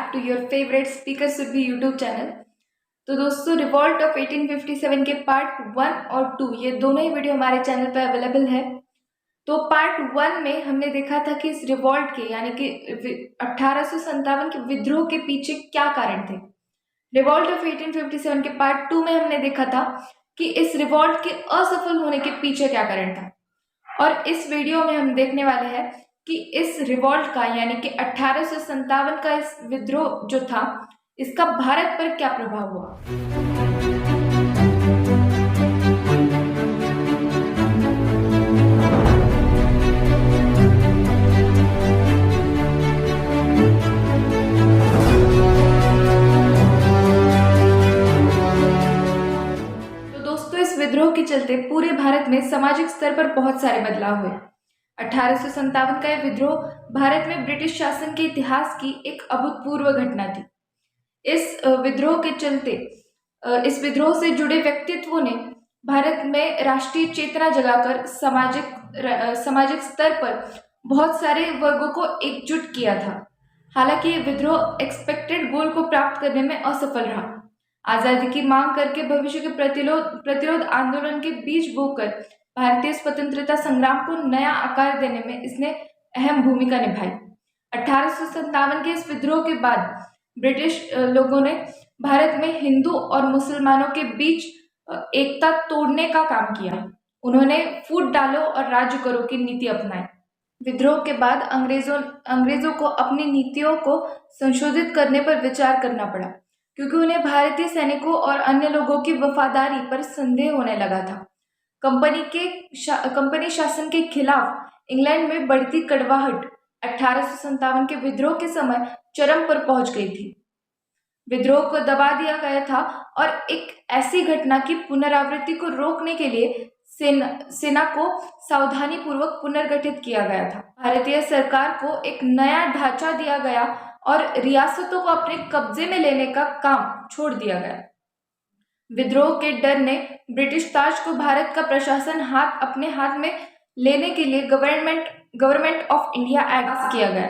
Back to your favourite speaker Surabhi YouTube channel. तो दोस्तों, revolt of 1857 के पार्ट 1 और 2 ये दोनों ही वीडियो हमारे चैनल पर अवेलेबल है। तो पार्ट 1 में हमने देखा था कि इस रिवॉल्ट के यानी कि 1857 के विद्रोह के पीछे क्या कारण थे। रिवॉल्ट ऑफ 1857 के पार्ट 2 में हमने देखा था कि इस रिवॉल्ट के असफल होने के पीछे क्या कारण था। और इस वीडियो में हम देखने वाले हैं कि इस रिवॉल्ट का यानी कि 1857 का इस विद्रोह जो था इसका भारत पर क्या प्रभाव हुआ। विद्रोह के चलते पूरे भारत में सामाजिक स्तर पर बहुत सारे बदलाव हुए। 1857 का यह विद्रोह भारत में ब्रिटिश शासन के इतिहास की एक अभूतपूर्व घटना थी। इस विद्रोह के चलते इस विद्रोह से जुड़े व्यक्तित्वों ने भारत में राष्ट्रीय चेतना जगाकर सामाजिक स्तर पर बहुत सारे वर्गों को एकजुट किया था। हालांकि यह विद्रोह एक्सपेक्टेड गोल को प्राप्त करने में असफल रहा। आजादी की मांग करके भविष्य के प्रतिरोध आंदोलन के बीज बोकर भारतीय स्वतंत्रता संग्राम को नया आकार देने में इसने अहम भूमिका निभाई। 1857 के इस विद्रोह के बाद ब्रिटिश लोगों ने भारत में हिंदू और मुसलमानों के बीच एकता तोड़ने का काम किया। उन्होंने फूट डालो और राज्य करो की नीति अपनाई। विद्रोह के बाद अंग्रेजों को अपनी नीतियों को संशोधित करने पर विचार करना पड़ा, क्योंकि उन्हें भारतीय सैनिकों और अन्य लोगों की वफादारी पर संदेह होने लगा था। कंपनी शासन के खिलाफ इंग्लैंड में बढ़ती कड़वाहट 1857 के विद्रोह के समय चरम पर पहुंच गई थी। विद्रोह को दबा दिया गया था और एक ऐसी घटना की पुनरावृत्ति को रोकने के लिए सेना को सावधानी पूर्वक पुनर्गठित किया गया था। भारतीय सरकार को एक नया ढांचा दिया गया और रियासतों को अपने कब्जे में लेने का काम छोड़ दिया गया। विद्रोह के डर ने ब्रिटिश ताज को भारत का प्रशासन अपने हाथ में लेने के लिए गवर्नमेंट ऑफ इंडिया एक्ट किया गया।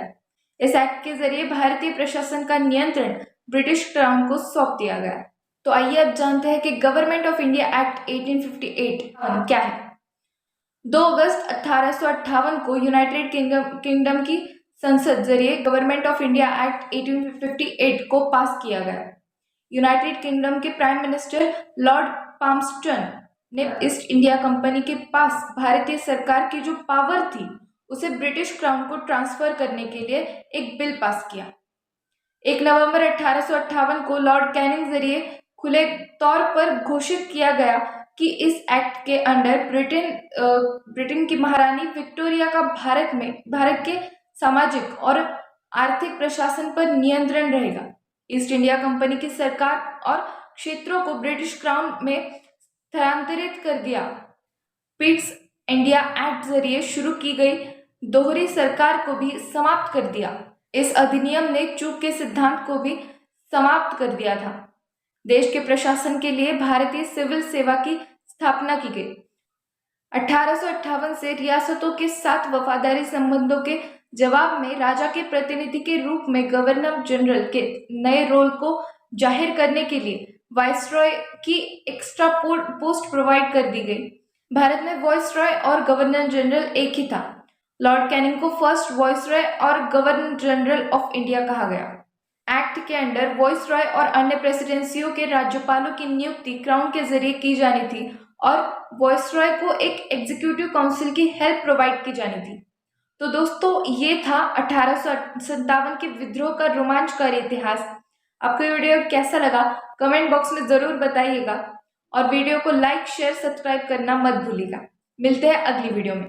इस एक्ट के जरिए भारतीय प्रशासन का नियंत्रण ब्रिटिश क्राउन को सौंप दिया गया। तो आइए अब जानते हैं कि गवर्नमेंट ऑफ इंडिया एक्ट 1858 क्या है। 2 अगस्त 1858 को यूनाइटेड किंगडम की संसद जरिए गवर्नमेंट ऑफ इंडिया एक्ट 1858 को पास किया गया। यूनाइटेड किंगडम के प्राइम मिनिस्टर लॉर्ड पाल्मस्टन ने ईस्ट इंडिया कंपनी के पास भारतीय सरकार की जो पावर थी उसे ब्रिटिश क्राउन को ट्रांसफर करने के लिए एक बिल पास किया। 1 नवंबर 1858 को लॉर्ड कैनिंग जरिए खुले तौर पर घोषित किया गया कि इस एक्ट के अंडर ब्रिटेन की महारानी विक्टोरिया का भारत के सामाजिक और आर्थिक प्रशासन पर नियंत्रण रहेगा। ईस्ट इंडिया कंपनी की सरकार और क्षेत्रों को ब्रिटिश क्राउन में स्थानांतरित कर दिया। पिट्स इंडिया एक्ट जरिए शुरू की गई दोहरी सरकार को भी समाप्त कर दिया। इस अधिनियम ने चूक के सिद्धांत को भी समाप्त कर दिया था। देश के प्रशासन के लिए भारतीय सिविल सेवा की स्थापना की गई। 1858 से रियासतों के साथ वफादारी संबंधों के जवाब में राजा के प्रतिनिधि के रूप में गवर्नर जनरल के नए रोल को जाहिर करने के लिए वाइसरॉय की एक्स्ट्रा पोस्ट प्रोवाइड कर दी गई। भारत में वाइसरॉय और गवर्नर जनरल एक ही था। लॉर्ड कैनिंग को फर्स्ट वाइसरॉय और गवर्नर जनरल ऑफ इंडिया कहा गया। एक्ट के अंडर वाइसरॉय और अन्य प्रेसिडेंसियों के राज्यपालों की नियुक्ति क्राउन के जरिए की जानी थी और वाइसरॉय को एक एग्जीक्यूटिव काउंसिल की हेल्प प्रोवाइड की जानी थी। तो दोस्तों, ये था 1857 के विद्रोह का रोमांचकारी इतिहास। आपको ये वीडियो कैसा लगा कमेंट बॉक्स में जरूर बताइएगा और वीडियो को लाइक शेयर सब्सक्राइब करना मत भूलिएगा। मिलते हैं अगली वीडियो में।